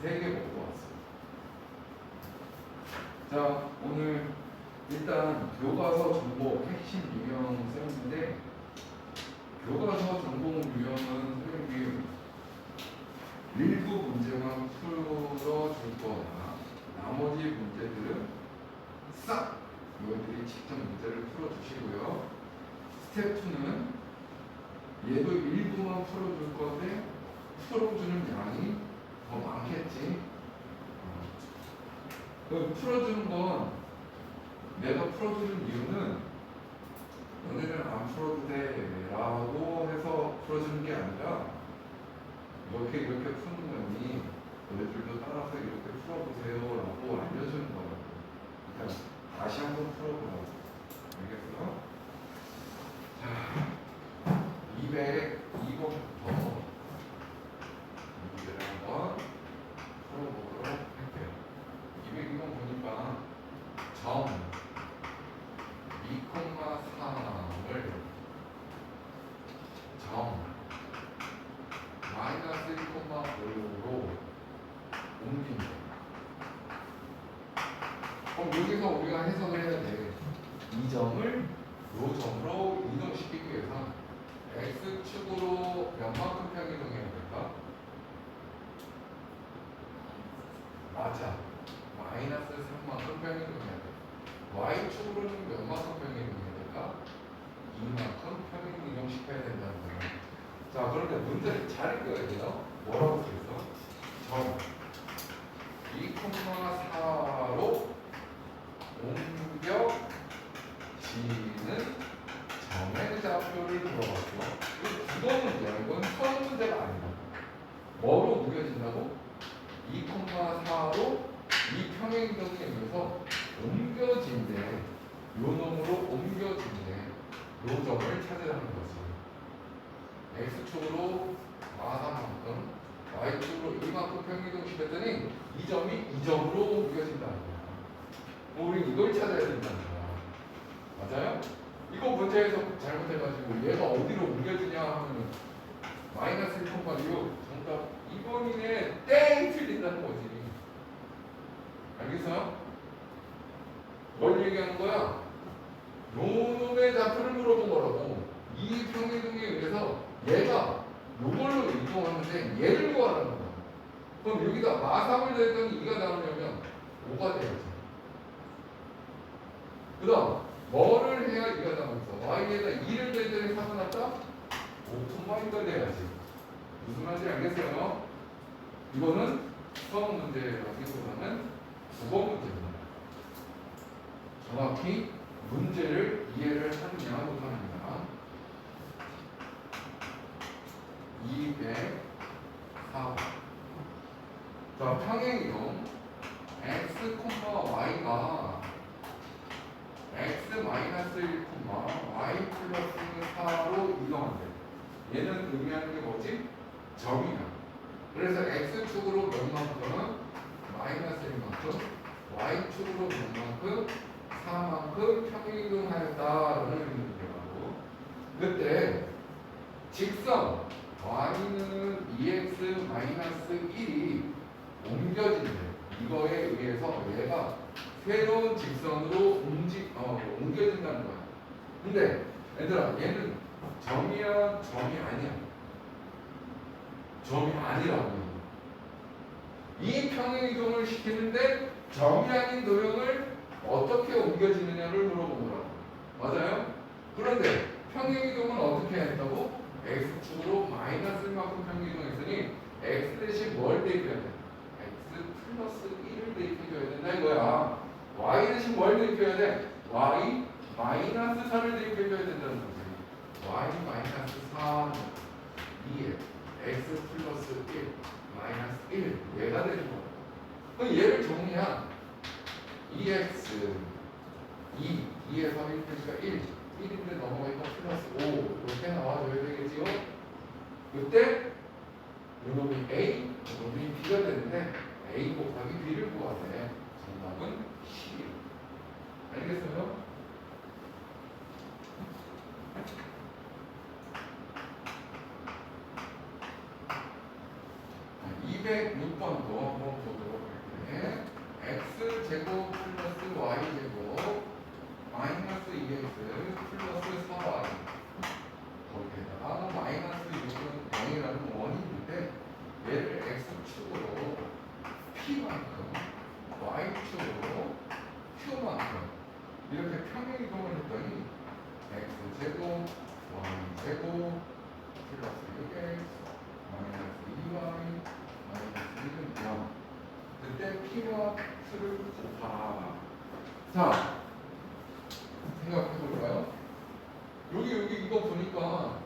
3개 먹고 왔어요. 자, 오늘 일단 교과서 전공 핵심 유형 쌤인데, 교과서 전공 유형은 선생님이 일부 문제만 풀어줄 거나 나머지 문제들은 싹 여러분들이 직접 문제를 풀어주시고요. 스텝 2는 얘도 일부만 풀어줄 건데 풀어주는 양이 더 많겠지. 풀어주는 건 내가 풀어주는 이유는 너네는 안 풀어도 돼 라고 해서 풀어주는 게 아니라 이렇게 푸는 거니 너희들도 따라서 이렇게 풀어보세요 라고 알려주는 거라고. 그러니까 다시 한번 풀어보라고. 알겠어요? 자, 202번부터 문제를 한번 풀어보도록 할게요. 202번 보니까 점 2,4을 점 마이너스 1,5로 옮긴다. 그럼 여기서 우리가 해석을 해야 돼. 이 점을 요 점으로 이동시키기 위해서 x축으로 몇만큼 평이동해야 될까? 맞아. 마이너스 3만큼 평이동해야 돼. y축으로는 몇만큼 평이동해야 될까? 2만큼 평이동시켜야 된다는 거예요. 자, 그런데 문제를 잘 읽어야 돼요. 뭐라고 써있어? 점 2,4로 옮겨지는 점의 좌표를 물어봤죠. 이거 국어 문제야. 이건 수학 문제가 아니다. 뭐로 옮겨진다고? 2,4로 이 평행이동에 의해서 옮겨진대. 요 놈으로 옮겨진대. 요 점을 찾으라는 거지. x축으로 4만큼, y축으로 2만큼 평행이동 시켰더니 이 점이 이 점으로 옮겨진다는 거야. 우리 이걸 찾아야 된다는 거야. 맞아요? 이거 문제에서 잘못해가지고 얘가 어디로 옮겨지냐 하면 마이너스 1,6 정답 2번이네 땡 틀린다는 거지. 알겠어요? 뭘 얘기하는 거야? 요놈의 좌표를 물어본 거라고. 이 평행이동에 의해서 얘가 요걸로 이동하는데 얘를 구하라는 거야. 그럼 여기다 마3을 더했더니 2가 나오려면 5가 돼야지. 그 다음 뭐를 해야 2가 나오겠어? y에다 2를 더했더니 4가 났다? 5,y가 돼야지. 무슨 말인지 알겠어요? 이거는 수학 문제라기보다는 국어 문제입니다. 정확히 문제를 이해를 하느냐 못하느냐. 204번. 자, 평행이동 x, y가 x-1, y 플러스 4로 이동한대. 얘는 의미하는 게 뭐지? 점이야. 그래서 x축으로 몇만큼? 마이너스 1만큼, y축으로 몇만큼? 4만큼 평행이동하였다라는 의미라고. 그때 직선 y는 2x-1이 옮겨진대. 이거에 의해서 얘가 새로운 직선으로 옮겨진다는 거야. 근데 얘들아, 얘는 점이야, 점이 아니야? 점이 아니라고. 이 평행이동을 시키는데 점이 아닌 도형을 어떻게 옮겨지느냐를 물어본 거라고. 맞아요? 그런데 평행이동은 어떻게 했다고? x축으로 마이너스 1만큼 평행이동했으니 x 대신 뭘 대입해야 돼? x 플러스 1을 대입해줘야 된다 이거야. y 대신 뭘 대입해야 돼? y 마이너스 4를 대입해줘야 된다는 거지. y 마이너스 4는 2에 x 플러스 1 마이너스 1 얘가 되는 거야. 그럼 얘를 정리한 2x 2에서 1 표시가 1인데 넘어가니까 플러스 5 이렇게 나와줘야 되겠지요? 그때 요놈이 A, 요놈이 B가 되는데 A 곱하기 B를 구하래. 정답은 11. 알겠어요? 206 6번도 한번 보도록 할게. x제곱 플러스 y제곱 마이너스 2x 플러스 4y 거기에다가 마이너스 6은 0이라는 원인인데 얘를 x축으로 p만큼 y축으로 q만큼 이렇게 평행이동을 했더니 x제곱 y제곱 플러스 6x 마이너스 2y 마이너스 1은 0 그때 p와 q를 곱하라. 자 생각해볼까요? 여기 이거 보니까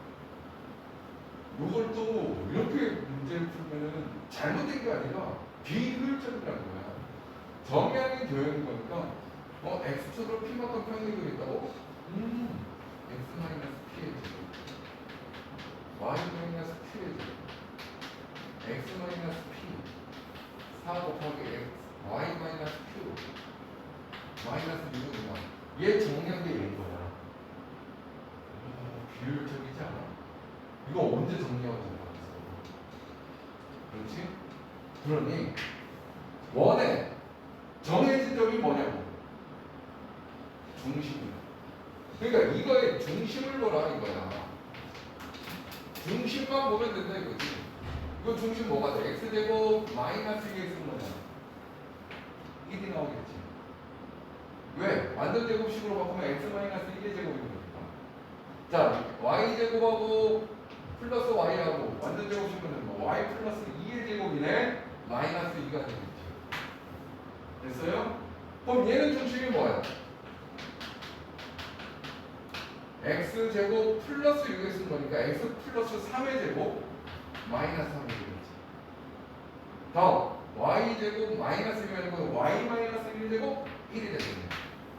이걸 또 이렇게 문제를 풀면은 잘못된 게 아니라 비효율적이라는 거야. 정량이 되어 있는 거니까 x축으로 p만큼 평행이 있다고? x 마이너스 p의 제곱 y 마이너스 q의 제곱 x 마이너스 p 4 곱하기 x y 마이너스 q 마이너스 6은 얘 정량이 얘인 거야. 비효율적이지 않아? 이거 언제 정리하고 생각했어? 그렇지? 그러니 원에 정해진 점이 뭐냐고? 중심이야. 그러니까 이거의 중심을 보라 이거야. 중심만 보면 된다 이거지. 이거 중심 뭐가 돼? x제곱 마이너스 2x는 뭐냐? 1이 나오겠지. 왜? 완전 제곱식으로 바꾸면 x 마이너스 1의 제곱이 되니까. 자, y제곱하고 플러스 y하고 완전 제곱식은 뭐 y 플러스 2의 제곱이네 마이너스 2가 되겠지. 됐어요? 그럼 얘는 중심이 뭐야? x제곱 플러스 6x는 거니까 x 플러스 3의 제곱 마이너스 3이 되겠지. 다음 y제곱 마이너스 1이 아니고 y 마이너스 1제곱 1이 되겠네.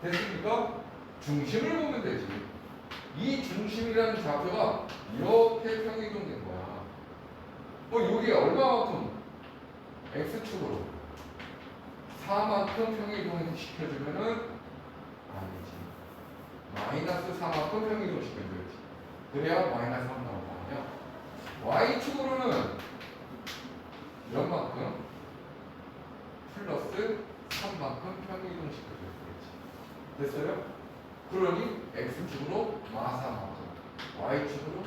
됐습니까? 중심을 보면 되지. 이 중심이라는 좌표가 이렇게 평행이동된 거야. 여기 얼마만큼? x축으로 4만큼 평행이동 시켜주면은 아니지. 마이너스 4만큼 평행이동 시켜줘야지. 그래야 마이너스 3 나올 거 아니야. y축으로는 몇 만큼? 플러스 3만큼 평행이동 시켜줘야지. 됐어요? 그러니 x축으로 마사만큼 y축으로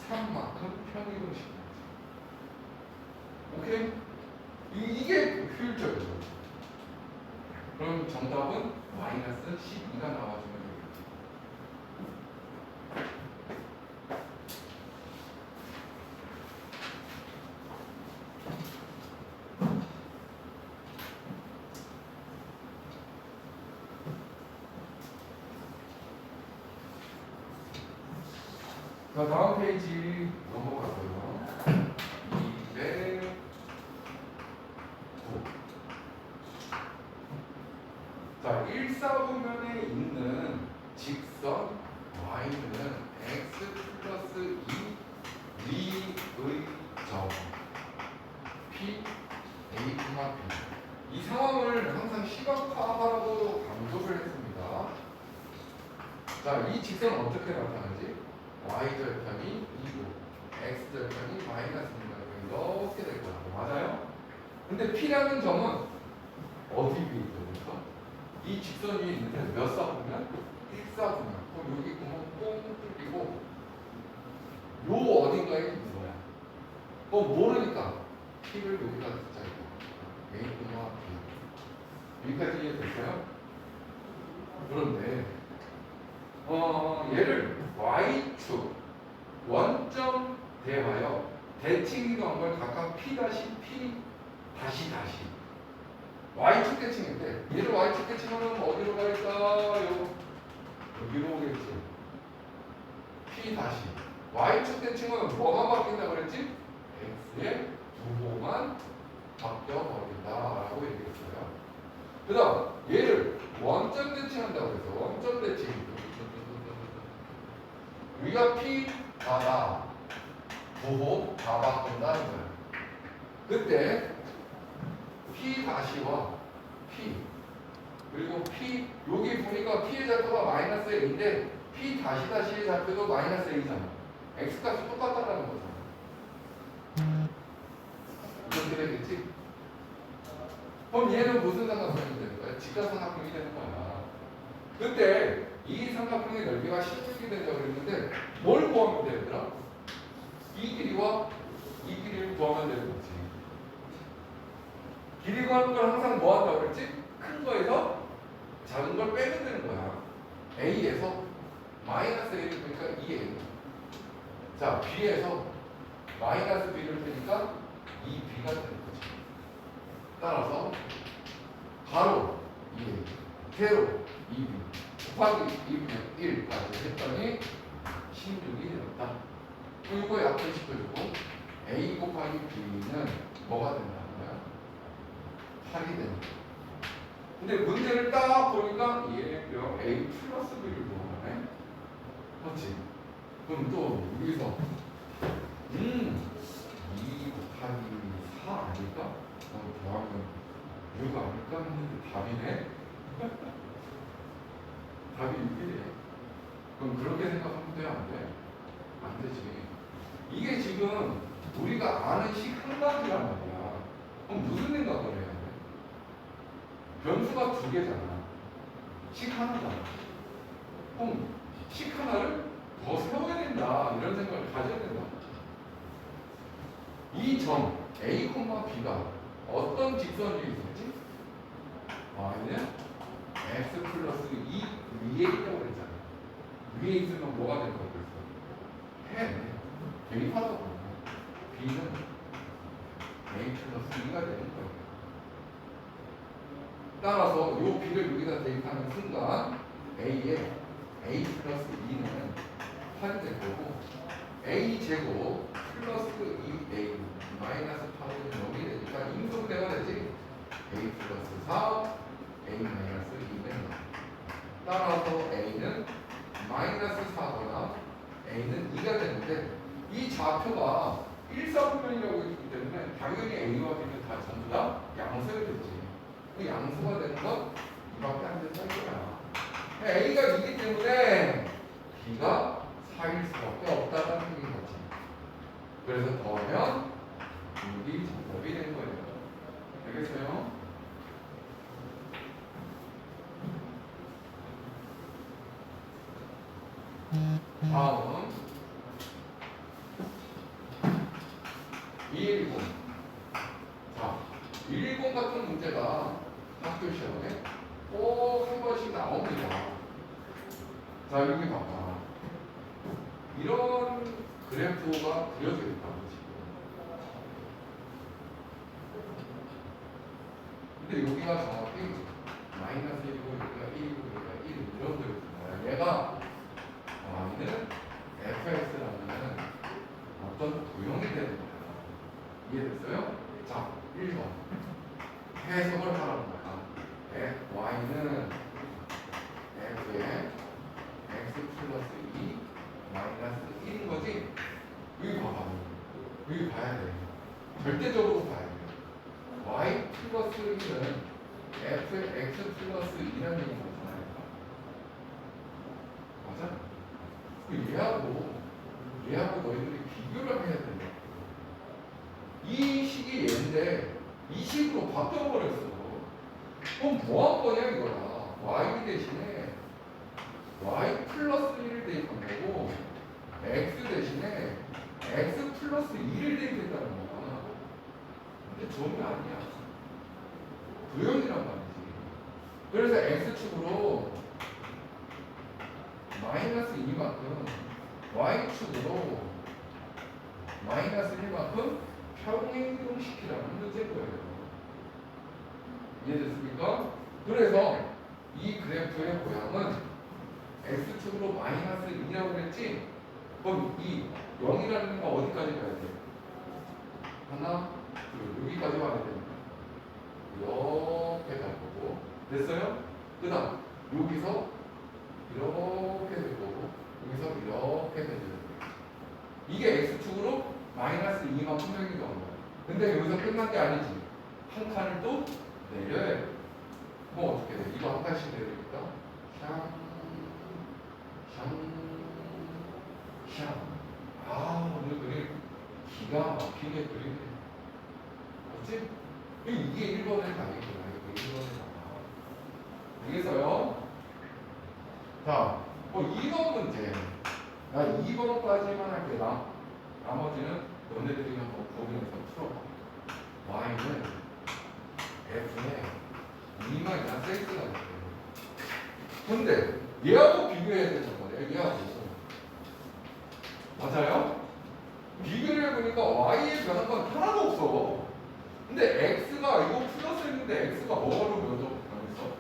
3만큼 평행이동 시켜야지. 오케이? 이게 효율적이죠. 그럼 정답은 마이너스 12가 나와주면 되겠지. 자, 다음 페이지 넘어가고요. 209. 자, 1사분면에 있는 직선 y는 x 플러스 2 위의 점 p a, b 이 상황을 항상 시각화하라고 강조를 했습니다. 자, 이 직선은 어떻게 나타나지? y절편이 2고 x절편이 마이너스 2가 이렇게 될 거라고. 맞아요? 근데 p라는 점은 어디 위에 있습니까? 이 직선 위에 있는데 몇 사분면? 1사분면. 그럼 여기 구멍 뽕 뚫리고 요 어딘가에 있어야. 모르니까 p를 여기다 쓰자고. a, b 여기까지 이해됐어요? 그런데 얘를 y축 원점 대하여 대칭이동한 걸 각각 p 다시 p 다시 y축 대칭인데 얘를 y축 대칭하면 어디로 갈까요? 여기로 오겠지. p 다시 y축 대칭은 뭐가 바뀐다 그랬지? x의 부호만 바뀌어버린다 라고 얘기했어요. 그 다음 얘를 원점 대칭한다고 해서 원점 대칭 위가 p 다다 부호 다 바꾼다는 거야. 그때 p 다시와 p 그리고 p 여기 보니까 p의 좌표가 마이너스 a인데 p 다시 다시의 좌표도 마이너스 a잖아. x 값이 똑같다라는 거잖아. 이렇게 되겠지? 그럼 얘는 무슨 삼각형이 되는 거야? 직사삼각형이 되는 거야. 근데 이 삼각형의 넓이가 16이 된다고 그랬는데 뭘 구하면 되더라? 이 길이와 이 길이를 구하면 되는 거지. 길이 구하는 걸 항상 뭐 한다고 그랬지? 큰 거에서 작은 걸 빼면 되는 거야. A에서 마이너스 A를 빼니까 2A. 자, B에서 마이너스 B를 빼니까 2B가 되는 거지. 따라서 가로 2A, 세로 2B, 곱하기 2분의 1까지 했더니 16이 되었다. 이거 약분시켜주고 A 곱하기 B는 뭐가 된다는 거야? 8이 되는 거야. 근데 문제를 딱 보니까 얘는 A 플러스 B를 구하네. 그렇지? 그럼 또 여기서 2 곱하기 4 아닐까? 더하면 6 아닐까? 했는데 답이네? 답이 6이래. 그럼 그렇게 생각하면 돼? 안 돼? 안 되지. 이게 지금 우리가 아는 식 한 가지란 말이야. 그럼 무슨 생각을 해야 돼? 변수가 두 개잖아. 식 하나잖아. 그럼 식 하나를 더 세워야 된다. 이런 생각을 가져야 된다. 이 점 A, B가 어떤 직선이 있었지? y는 x 플러스 2 위에 있다고 그랬잖아. 위에 있으면 뭐가 될 거야? 그랬어. 해. 대입하다 보면 b는 a 플러스 2가 되는 거예요. 따라서 이 b를 여기다 대입하는 순간 a에 a 플러스 2는 8이 될 거고 a 제곱 플러스 2a 마이너스 8은 0이 되니까 인수분해가 되지. a 플러스 4 a 마이너스 2는 따라서 a는 마이너스 4거나 a는 2가 되는데 이 좌표가 일사분면이라고 했기 때문에 당연히 a와 b는 다 전부 다 양수였겠지. 그 양수가 되는 건 이밖에 안 된다는 거야. a가 2기 때문에 b가 4일 수밖에 없다는 얘기인 거지. 그래서 더하면 6이 정답이 된 거예요. 알겠어요? 다음은 210. 자, 210 같은 문제가 학교 시험에 꼭 한 번씩 나옵니다. 자, 여기 봐봐. 이런 그래프가 그려져 있다고 지금. 근데 여기가 정확히 마이너스 1이고 여기가 1이고 여기가 1 이런 거 있잖아요. 얘가 y는 fx라는 어떤 도형이 되는 거야. 이해됐어요? 자, 1번 해석을 하라는 거야. y는 f의 x 플러스 2 마이너스 1인 거지? 여기 봐봐. 여기 봐야 돼. 절대적으로 봐야 돼. y 플러스 1은 f의 x 플러스 2라는 얘기인 거잖아요. 맞아? 얘하고 너희들이 비교를 해야 된다. 이 식이 얘인데 이 식으로 바뀌어버렸어. 그럼 뭐 한 거냐 이거야. y 대신에 y 플러스 1을 대입한 거고 x 대신에 x 플러스 2를 대입했다는 거야. 근데 점이 아니야. 도형이란 말이지. 그래서 x축으로 마이너스 2만큼 y축으로 마이너스 1만큼 평행이동시키라는 문제인 거예요. 이해됐습니까? 그래서 이 그래프의 모양은 x축으로 마이너스 2라고 그랬지? 그럼 이 0이라는 거 어디까지 가야 돼? 하나, 둘, 여기까지 와야 됩니다. 이렇게 갈 거고. 됐어요? 그 다음 여기서 이렇게 될 거고 여기서 이렇게 될 거고 이게 x축으로 마이너스 2만 분명히 나온 거야. 근데 여기서 끝난 게 아니지. 한 칸을 또 내려야 돼. 뭐 어떻게 돼? 이거 한 칸씩 내려야겠다. 샹, 샹, 샹. 아, 오늘 그림 기가 막히게 그리네. 맞지? 이게 1번의 답이구나. 이게 1번의 답. 알겠어요? 자, 2번 문제. 나 2번까지만 할게. 나머지는 너네들이 한번 고민해서 풀어봐. y는 f에 2만 x가 있대. 근데 얘하고 비교해야 되는 거네. 얘하고. 맞아요? 비교를 해보니까 y의 변화가 하나도 없어. 근데 x가 이거 플러스였는데 x가 뭐로 변동했어?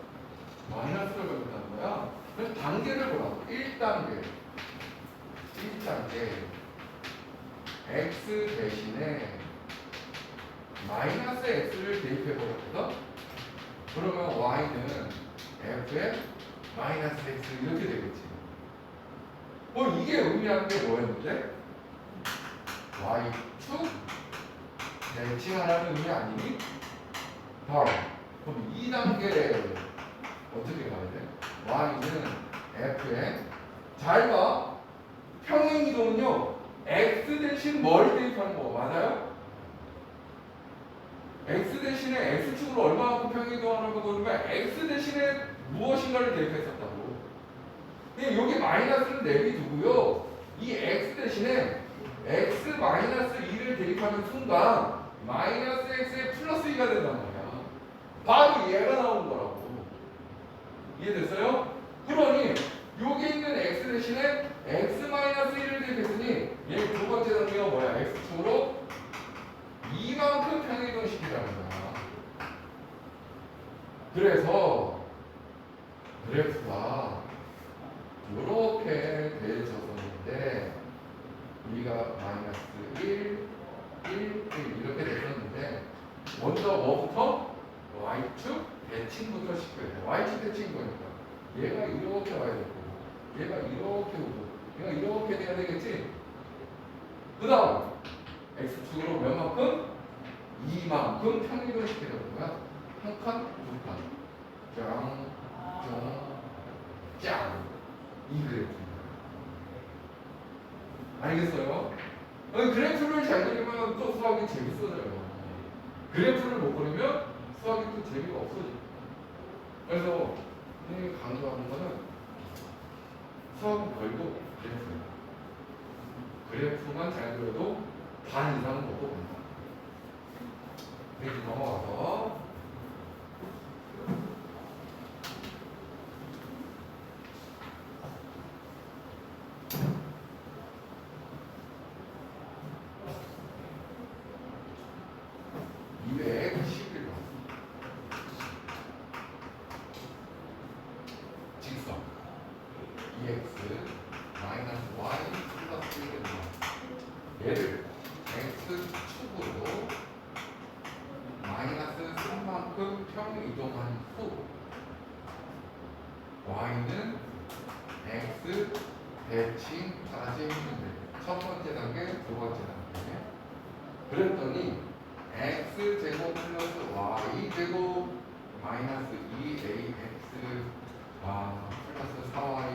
마이너스로 변동한 거야. 그래서 단계를 보라고. 1단계. x 대신에 마이너스 x를 대입해버렸거든? 그러면 y는 f에 마이너스 x 이렇게 되겠지. 이게 의미하는 게 뭐였는데? y축 대칭하라는 의미 아니니? 바로 그럼 2단계 어떻게 가야 돼? y는 f에 잘 봐. 평행이동은요 x 대신 뭘 대입하는 거 맞아요? x 대신에 x축으로 얼마만큼 평행이동하는 거 그러면 x 대신에 무엇인가를 대입했었다고. 근데 여기 마이너스는 내비두고요. 이 x 대신에 x 마이너스 2를 대입하는 순간 마이너스 x에 플러스 2가 된단 말이야. 바로 얘가 나오는 거라고. 이해됐어요? 그러니 여기 있는 x 대신에 x 마이너스 1을 대입했으니 얘 두 번째 단계가 뭐야? x축으로 이만큼 평행이동 시키자는 거야. 그래서 그래프가 이렇게 되어졌는데 우리가 마이너스 1, 1 이렇게 됐었는데 먼저 뭐부터? y축 대칭부터 시켜야 돼. y축 대칭 거니까 얘가 이렇게 와야 되고 얘가 이렇게 오고 얘가 이렇게 돼야 되겠지? 그 다음 x축으로 몇만큼? 2만큼 평행이동을 시키려는 거야. 한 칸, 두 칸. 짱, 짱. 이 그래프. 알겠어요? 그래프를 잘 그리면 또 수학이 재밌어져요. 그래프를 못 그리면 수학이 또 재미가 없어져. 그래서 선생님이 강조하는 거는 수학은 결국 그래프예요. 그래프만 잘 그려도 반 이상은 먹고 간다. 이렇게 넘어가서 직선 EX 마이너스 Y 플러스 1은 얘를 X축으로 마이너스 3만큼 평행 이동한 후 Y는 X 대칭까지 했는데 첫 번째 단계, 두 번째 단계 그랬더니 X제곱 플러스 Y제곱 마이너스 2AX 플러스 4y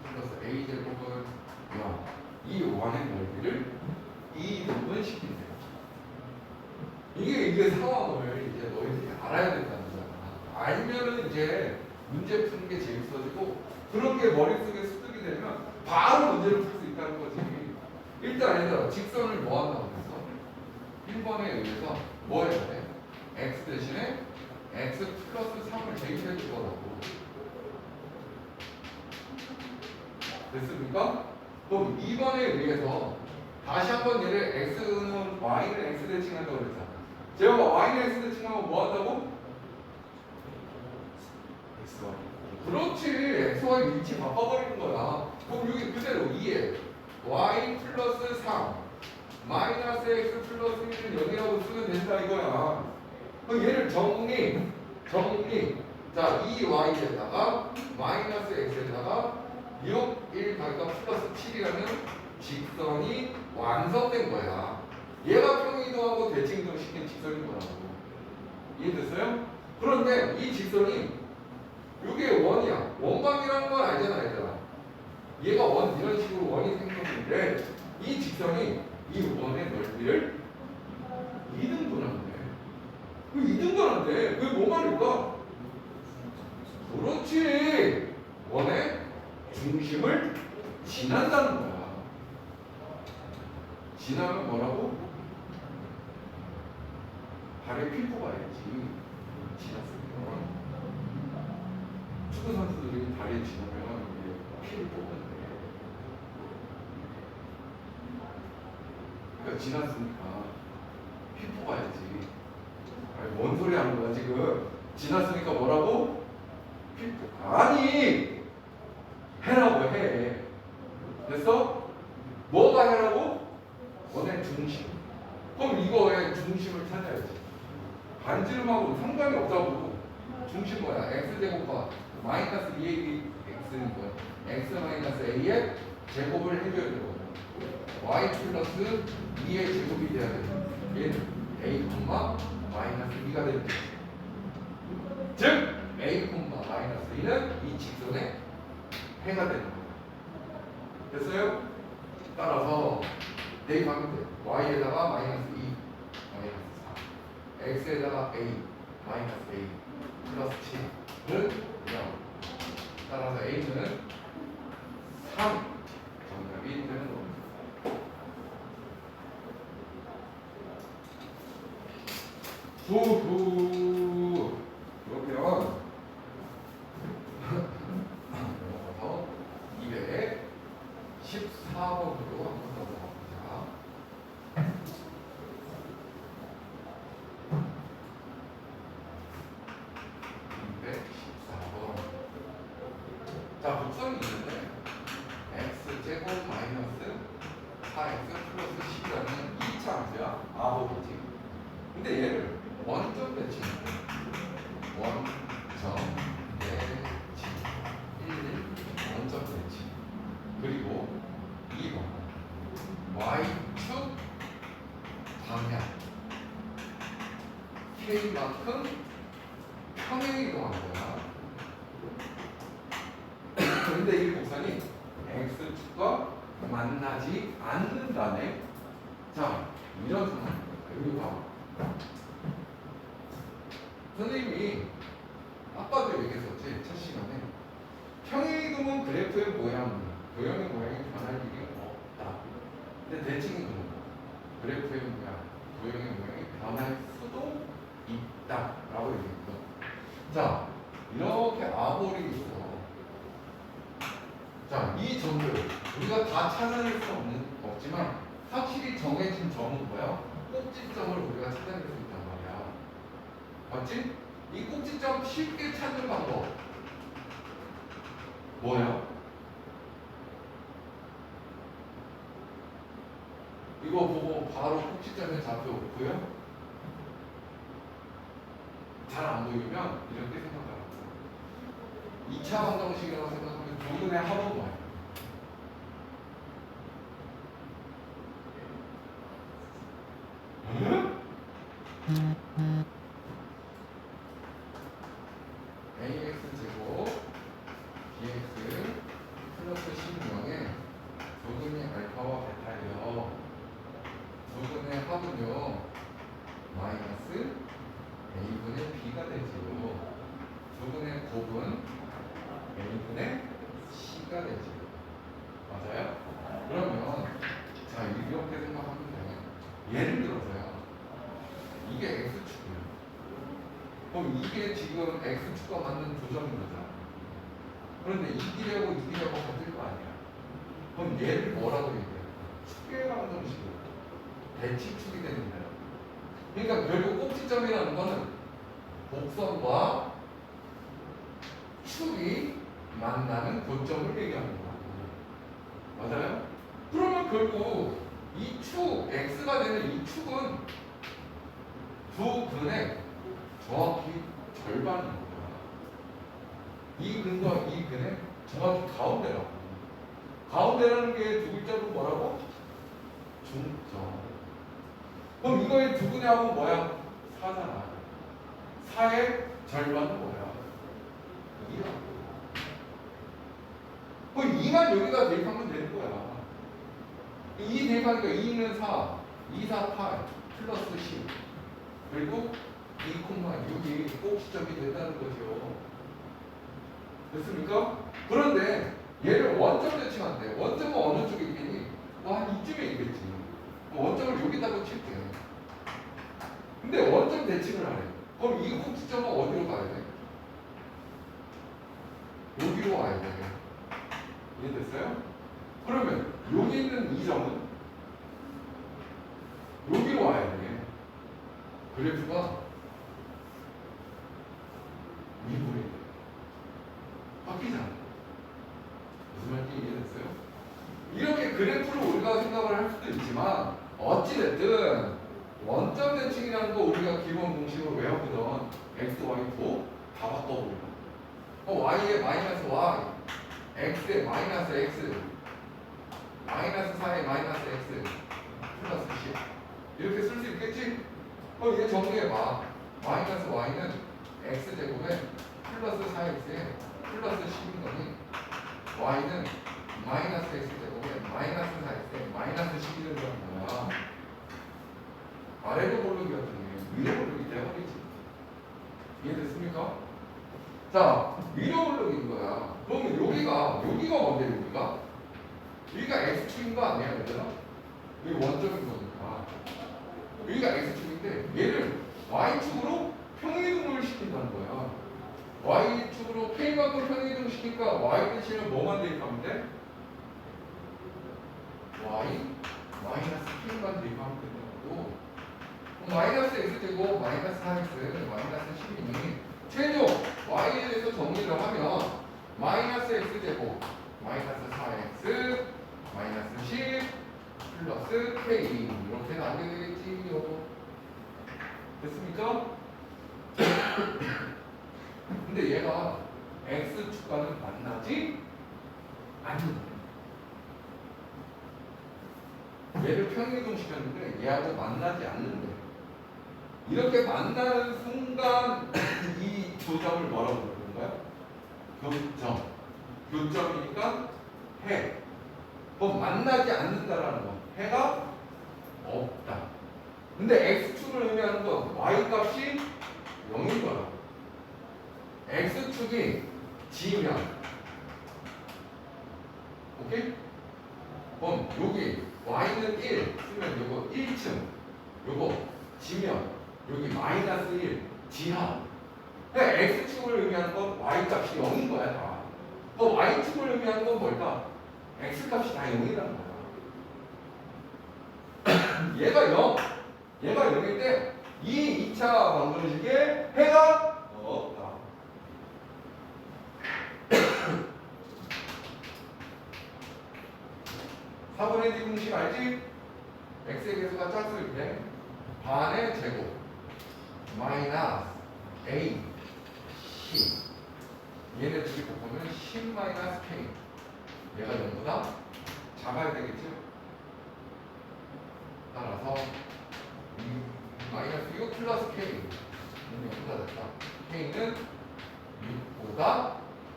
플러스 a제곱은 0. 이 원의 넓이를 2등분 시킨대. 이게 상황을 이제 너희들이 알아야 된다는 거잖아. 알면은 이제 문제 푸는 게 재밌어지고 그런 게 머릿속에 습득이 되면 바로 문제를 풀 수 있다는 거지. 일단 얘들아 직선을 뭐 한다고 그랬어? 1번에 의해서 뭐 해야 돼? x 대신에 x 플러스 3을 대입해 주더라고. 됐습니까? 그럼 2번에 의해서 다시 한번 얘를 x는 y는 x 대칭한다고 그랬잖아. 제가 y는 x 대칭하면 뭐 한다고? xy. 그렇지. xy 위치 바꿔버리는 거야. 그럼 여기 그대로 2에 y 플러스 3 마이너스 x 플러스 1은 0이라고 쓰면 된다 이거야. 그럼 얘를 정리. 자, 2y에다가 마이너스 x에다가 6, 1 가니까 플러스 7이라는 직선이 완성된 거야. 얘가 평행이동하고 대칭이동 시킨 직선인 거라고. 이해됐어요? 그런데 이 직선이 이게 원이야. 원방이라는 건 알잖아, 얘들아. 얘가 원 이런 식으로 원이 생겼는데 이 직선이 이 원의 넓이를 2등분하면 돼. 그 이등분한데 왜 뭐만일까? 그렇지. 원의 중심을 지난다는 거야. 지나면 뭐라고? 발에 필고 가야지. 지났으면 축구 선수들이 발에 지나면 피를 뽑는데 그러니까 지났으니까 피 뽑아야지. 아니, 뭔 소리 하는 거야 지금? 지났으니까 뭐라고? 피 뽑. 아니 해라고 해. 됐어? 뭐가 해라고? 원의 중심. 그럼 이거의 중심을 찾아야지. 반지름하고 상관이 없다고. 중심 뭐야? x제곱과 마이너스 2a x는 뭐야? x 마이너스 a의 제곱을 해줘야 되거든. y 플러스 2의 제곱이 돼야 돼. 얘는 a, 마이너스 2가 되는 거지. 즉 a, 마이너스 2는 이 직선의 해가 되는 거야. 됐어요? 따라서 대입하면 돼. y에다가 마이너스 2, 마이너스 4, x에다가 a, 마이너스 a, 플러스 7은 0. 따라서 a는 3 정답이 되는 겁니다. 후후 그러면 넘어가서 214번으로 한번 넘어가보자. 214번. 자, 곡선이 있는데 x제곱 마이너스 4x 플러스 10이라는 2차 함수야. 아보이지. 근데 얘를 원점 대칭, 원점 대칭, 1, 원점 대칭. 그리고 2번 y축 방향 k만큼 평행 이동한 거야. 근데 이 곡선이 x축과 만나지 않는다네. 자, 이런 상황. 여기 봐. 선생님이 아까도 얘기했었지, 첫 시간에. 평행이동은 그래프의 모양, 도형의 모양이 변할 일이 없다. 근데 대칭은 그런 거. 그래프의 모양, 도형의 모양이 변할 수도 있다. 라고 얘기했죠. 자, 이렇게 아볼이 있어. 자, 이 점들 우리가 다 찾아낼 수 없지만 확실히 정해진 점은 뭐야? 꼭지점을 우리가 찾아낼 수 있단 말이야. 맞지? 이 꼭지점 쉽게 찾는 방법 뭐야? 이거 보고 바로 꼭지점의 좌표 보여? 잘 안 보이면 이렇게 생각하라고. 2차 방정식이라고 생각하면 두근의 합은 뭐야? ax 제곱 bx 플러스 16에 두근이 알파와 베타예요. 두근의 합은요 마이너스 a분의 b가 되지요. 두근의 곱은 a분의 c가 되지요. 맞아요? 그러면 자 이렇게 생각하면 돼. 예를 들어서요. 이게 x축이에요. 그럼 이게 지금 x축과 맞는 두 점인 거잖아. 그런데 이 길이하고 이 길이하고 같을 거 아니야. 그럼 얘를 뭐라고 얘기해요? 축의 방정식으로 대칭축이 되는 거야. 그러니까 결국 꼭지점이라는 거는 곡선과 축이 만나는 고점을 얘기하는 거야. 맞아요? 그러면 결국 이 축, x가 되는 이 축은 두 근의 정확히 절반인 거야. 이 근과 이 근의 정확히 가운데라고. 가운데라는 게 두 글자로 뭐라고? 중점. 그럼 이거의 두 근의 합은 뭐야? 4잖아. 4의 절반은 뭐야? 2라고. 그럼 2만 여기다 대입하면 되는 거야. 2 대입하니까 2는 4, 2, 4, 8, 플러스 10. 그리고 2,6이 꼭지점이 된다는 거죠. 됐습니까? 그런데 얘를 원점 대칭한대. 원점은 어느 쪽에 있겠니? 한 이쯤에 있겠지. 원점을 여기다가 칠게. 근데 원점 대칭을 하래. 그럼 이 꼭지점은 어디로 가야 돼? 여기로 와야 돼. 이해됐어요? 그러면 여기 있는 이 점은 여기로 와야 돼. 그래프가 미분이 돼. 바뀌잖아. 무슨 말인지 이해됐어요? 이렇게 그래프를 우리가 생각을 할 수도 있지만 어찌됐든 원점 대칭이라는 거 우리가 기본 공식으로 외웠거든. x, y, 2 다 바꿔버려. y에 마이너스 y, x에 마이너스 x, 마이너스 4에 마이너스 x, 플러스 10 이렇게 쓸 수 있겠지? 그럼 얘 정리해봐. 마이너스 y는 x제곱에 플러스 4x에 플러스 10인 거니 y는 마이너스 x제곱에 마이너스 4x에 마이너스 10이 된다는 거야. 아래로 고르기였더니 위로 고르기 때문이지. 이해됐습니까? 자, 위로 고르기인 거야. 그러면 여기가 뭔데 여기가 x축인 거 아니야, 얘들아? 여기 원점인 거니까. 여기가 x축인데 얘를 y축으로 평이동을 시킨다는 거야. y축으로 k만큼 평이동 시키니까 y 대신에 뭐만 대입하면 돼? y 마이너스 k만 대입하면 된다고. 마이너스 x제곱 마이너스 4x 마이너스 10이니 최종 y에 대해서 정리를 하면 마이너스 x제곱 마이너스 4x 마이너스 10 플러스 k 이렇게 나오게 되겠지요. 됐습니까? 근데 얘가 x축과는 만나지 않는다. 얘를 평이동 시켰는데 얘하고 만나지 않는데 이렇게 만나는 순간 이 두 점을 뭐라고 부르는 거야? 교점. 교점이니까 해. 그럼 만나지 않는다라는 거. 해가 없다. 근데 x축을 의미하는 건 y 값이 0인 거야. x축이 지면 오케이? 그럼 여기 y는 1 쓰면 요거 1층 요거 지면 여기 마이너스 1 지하. 그러니까 x축을 의미하는 건 y값이 0인 거야 다. 그 y축을 의미하는 건 뭘까? x값이 다 0이라는 거야. 얘가 0 얘가 0일 때 이 2차 방정식에 해가 없다. 4분의 D 공식 알지? x의 개수가 짝수일 때 반의 제곱 마이너스 a 10 얘네 둘이 곱하면 10 마이너스 k 얘가 0보다 작아야 되겠죠? 따라서 마이너스 6 플러스 k 는 0보다 작다. k는 6보다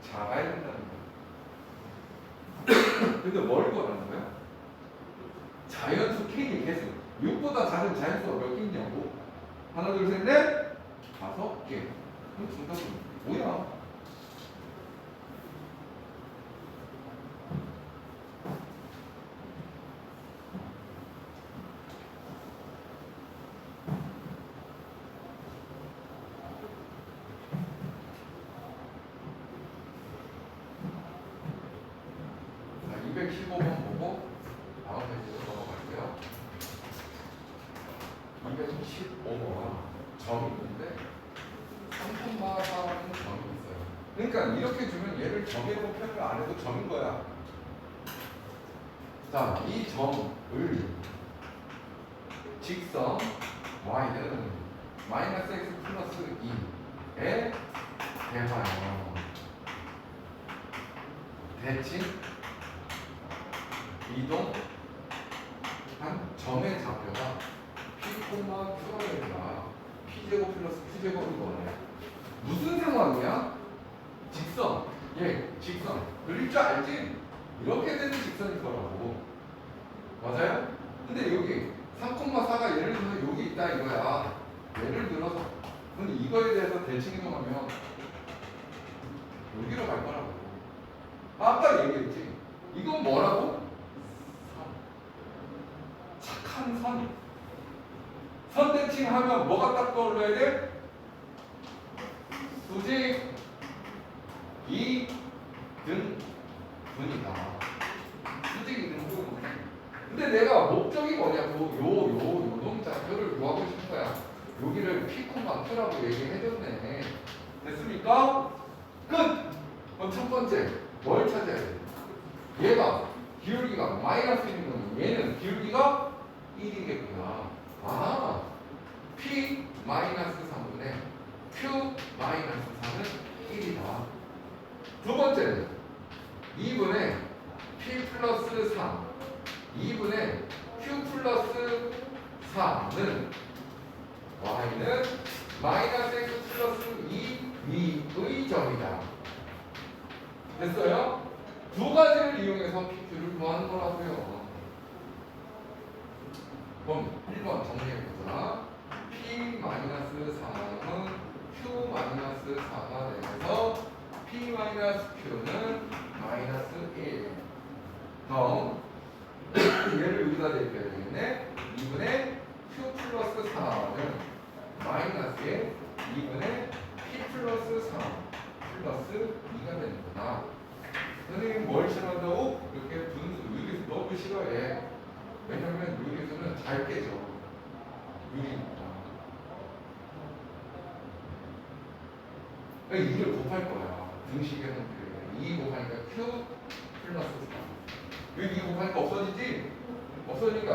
작아야 된다는 거야. 근데 뭘 구하라는 거야? 자연수 k의 개수 6보다 작은 자연수가 몇 개 있냐고. 하나 둘 셋 넷 5개. 그럼 정답은 뭐야? 자, 215번 보고 다음 페이지로 넘어갈게요. 215번 점이 있는데 3,4라는 점이 있어요. 그러니까 이렇게 주면 얘를 점이라고 표현을 안 해도 점인 거야. 자, 이 점을 직선 y는 마이너스 x 플러스 2에 대하여 대칭 이동 한 점의 좌표가 p, q가 되니까 p제곱 플러스 q제곱이 뭐네? 무슨 상황이야? 직선. 예, 직선. 그릴 줄 알지? 이렇게 되는 직선일 거라고. 맞아요? 근데 여기 3,4가 예를 들어서 여기 있다 이거야. 예를 들어서 근데 이거에 대해서 대칭 이동하면 여기로 갈 거라고. 아까 얘기했지. 이건 뭐라고? 착한 선. 선 대칭하면 뭐가 딱 떠올라야 돼? 수직, 이, 등, 분이다. 수직, 이, 등, 분. 근데 내가 목적이 뭐냐고. 요 동작표를 구하고 싶은 거야. 여기를 P, Q라고 얘기해줬네. 됐습니까? 끝! 그럼 첫 번째, 뭘 찾아야 돼? 얘가 기울기가 마이너스 1이면 얘는 기울기가 1이겠구나. 아, P 마이너스 3분의 Q 마이너스 4는 1이다. 두 번째는 2분의 P 플러스 3, 2분의 Q 플러스 4는 Y는 마이너스 X 플러스 2V의 점이다. 됐어요? 두 가지를 이용해서 PQ를 구하는 거라고요. 그럼 1번 정리해보자. P-4은 Q-4가 되면서 P-Q는 마이너스 1. 다음 얘를 여기다 대입해야 되겠네. 2분의 Q 플러스 4는 마이너스에 2분의 P 플러스 3 플러스 2가 되는구나. 선생님 뭘 싫어한다고? 이렇게 분수, 유리수 너무 싫어해. 왜냐면 유리수는 잘 깨져. 유리니까. 그러니까 2를 곱할 거야. 등식에는 그래. 2 곱하니까 Q 플러스 4. 여기 2 곱하니까 없어지지? 없어지니까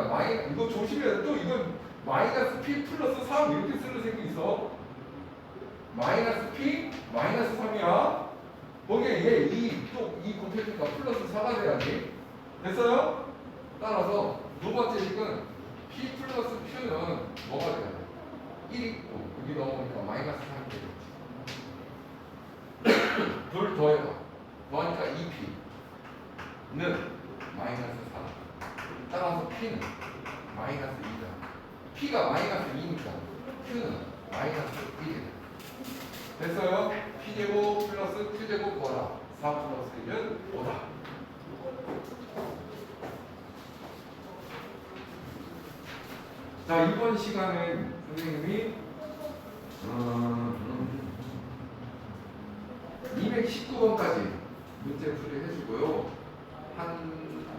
이거 조심해야 돼. 또 이건 마이너스 P 플러스 3 이렇게 쓰는 생각이 있어. 마이너스 P 마이너스 3이야. 거기에 얘 2 곱해주니까 플러스 4가 돼야지. 됐어요? 따라서 두 번째 식은 P 플러스 Q는 뭐가 돼야 돼? 1이 여기 넘어오니까 마이너스 3이 되겠지. 둘 더해봐. 더하니까 2P는 마이너스 4. 따라서 P는 마이너스 2다. P가 마이너스 2니까 Q는 마이너스 1이다. 됐어요? P제곱 플러스 Q제곱 뭐라? 4 플러스 1은 5다. 자, 이번 시간에 선생님이 219번까지 문제 풀이 해주고요. 한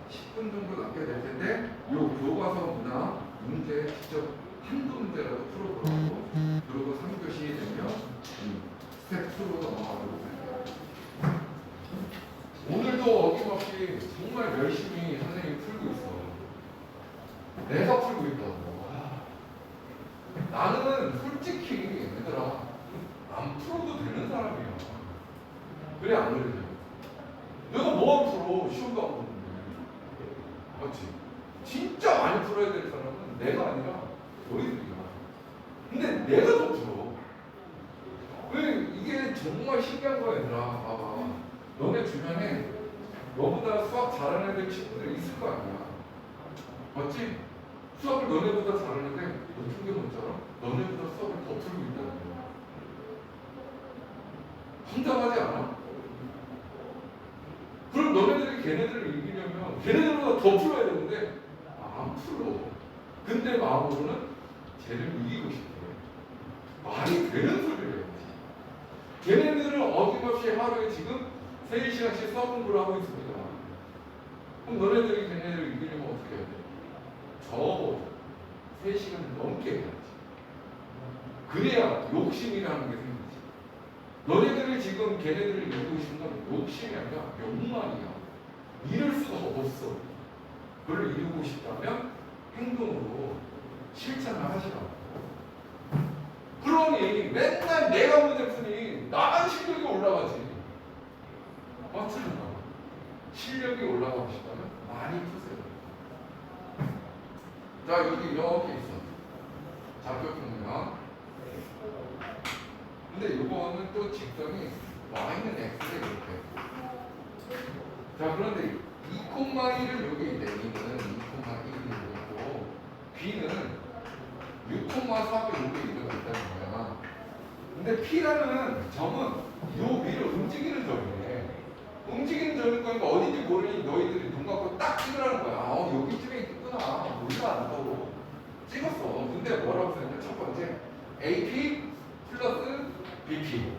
10분 정도 남게 될 텐데 요 교과서 문화 문제 직접 한두 문제라도 풀어보라고. 그리고 3교시 되면 스텝 2로 넘어가도록 할게요. 오늘도 어김없이 정말 열심히 선생님이 풀고 있어. 내가 풀고 있다고. 나는 솔직히 얘들아 안 풀어도 되는 사람이야. 그래 안 그래? 내가 뭐 풀어? 시험도 안 보는데. 맞지? 진짜 많이 풀어야 될 사람은 내가 아니라 너희들이야. 근데 내가 더 풀어. 왜 이게 정말 신기한 거야 얘들아. 봐봐. 너네 주변에 너보다 수학 잘하는 애들 친구들 있을 거 아니야. 맞지? 수학을 너네보다 잘하는데 어떻게 못 알아? 너네보다 수학을 더 풀고 있다는 거야. 황당하지 않아? 그럼 너네들이 걔네들을 이기려면 걔네들보다 더 풀어야 되는데 안 풀어. 근데 마음으로는 쟤를 이기고 싶대. 말이 되는 소리를 해야지. 걔네들은 어김없이 하루에 지금 3시간씩 수학 공부를 하고 있습니다. 그럼 너네들이 걔네들을 이기려면 어떻게 해야 돼? 적어도 3시간을 넘게 해야지. 그래야 욕심이라는 게 생기지. 너네들이 지금 걔네들을 이기고 싶은 건 욕심이 아니라 욕망이야. 이룰 수가 없어. 그걸 이루고 싶다면 행동으로 실천을 하시라고. 그러니 맨날 내가 문제 푸니 나만 실력이 올라가지. 맞습니까? 실력이 올라가고 싶다면 많이 푸세요. 자, 여기 이렇게 있어. 좌표평면. 근데 이거는 또 직선이 y는 x에 이렇게. 자, 그런데 2,2를 여기 있대. 2는 2,1이 있고 B는 6,4가 여기 이렇게 있다는 거야. 근데 P라는 점은 요 위로 움직이는 점이네. 움직이는 점인 거니까 어딘지 모르니 너희들이 눈 감고 딱 찍으라는 거야. 여기쯤에 있구나. 몰라 안다고 찍었어. 근데 뭐라고 썼냐면 첫 번째 AP 플러스 BP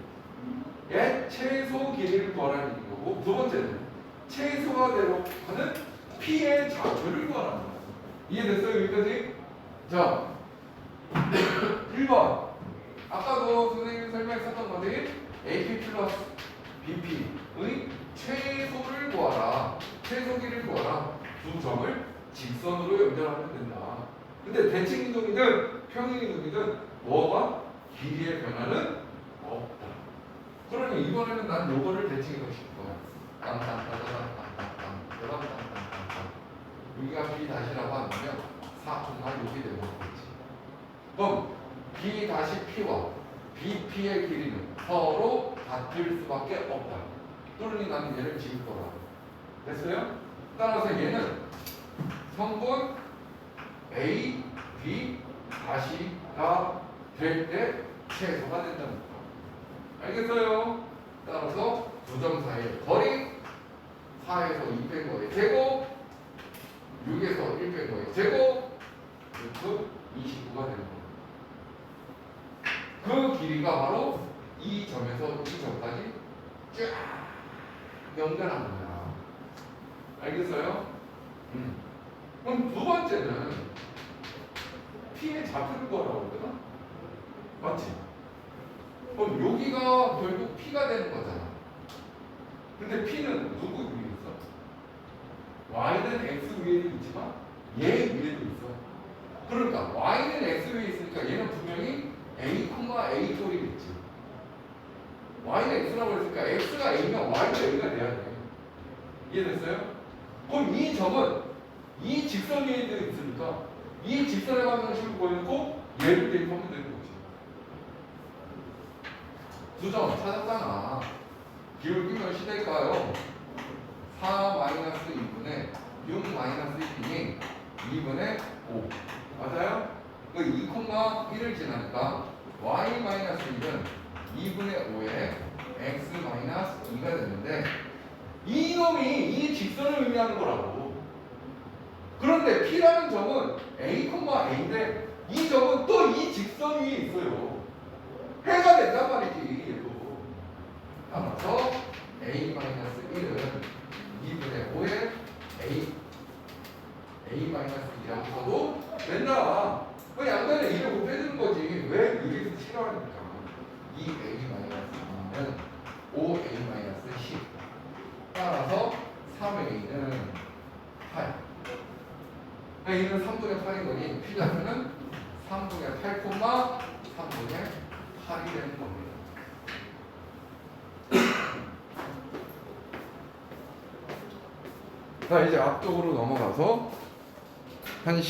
의 최소 길이를 구하라는 거고, 두 번째는 최소화되로 하는 P의 좌표를 구하라는 거야. 이해됐어요? 여기까지? 자, 1번 아까도 선생님이 설명했었던 거지. AP 플러스 BP의 최소를 구하라. 최소 길이를 구하라. 두 점을 직선으로 연결하면 된다. 근데 대칭 이동이든 평행 이동이든 뭐가 길이의 변화는 없다. 그러니 이번에는 난 요거를 대칭 이동시킬 거야. 땅땅땅땅땅땅땅 땅땅땅땅. 여기가 B 다시라고 하면 4콤마 여기 되는 거겠지. 그럼 B 다시 P와 BP의 길이는 서로 같을 수밖에 없다. 그러니 나는 얘를 지울 거라. 됐어요? 따라서 얘는 성분 A, B 다시가 될 때 최소가 된다는 거. 알겠어요? 따라서 두 점 사이의 거리 4에서 2 뺀 거의 제곱, 6에서 1 뺀 거의 제곱, 루트 29가 되는 거예요. 그 길이가 바로 이 점에서 이 점까지 쫙 연결한 거야. 알겠어요? 그럼 두 번째는 P의 좌표를 구하라고 그러거든? 맞지? 그럼 여기가 결국 P가 되는 거잖아. 근데 P는 누구 위에 있어? Y는 X 위에도 있지만 얘 위에도 있어. 그러니까 Y는 X 위에 있으니까 얘는 분명히 A, A 꼴이겠지. Y는 X라고 했으니까 X가 A면 Y도 A가 돼야 돼. 이해됐어요? 그럼 이 점은 이 직선 위에 있으니까 이 직선의 방향식을 보여놓고 얘를 대입하면 되는 거지. 두 점 찾았잖아. 기울기 몇이 될까요? 4-2분의 6-2이 2분의 5 맞아요? 그 2,1을 지나니까 y-1은 2분의 5에 x-2가 되는데 이놈이 이 직선을 의미하는 거라고. 그런데 P라는 점은 A,A인데 이 점은 또 이 직선 위에 있어요. 해가 된단 말이지 얘도. 따라서 A-1은 2분의 5에 A-2라고 써도 된다. 그 양변에 2를 곱해주는 거지. 왜 여기서 싫어하니까. 2A-2는 5A-10. 따라서 3A는 8. A는 3분의 8인 거니 P좌표는 3분의 8, 3분의 8이 되는 겁니다. 자, 이제 앞쪽으로 넘어가서 한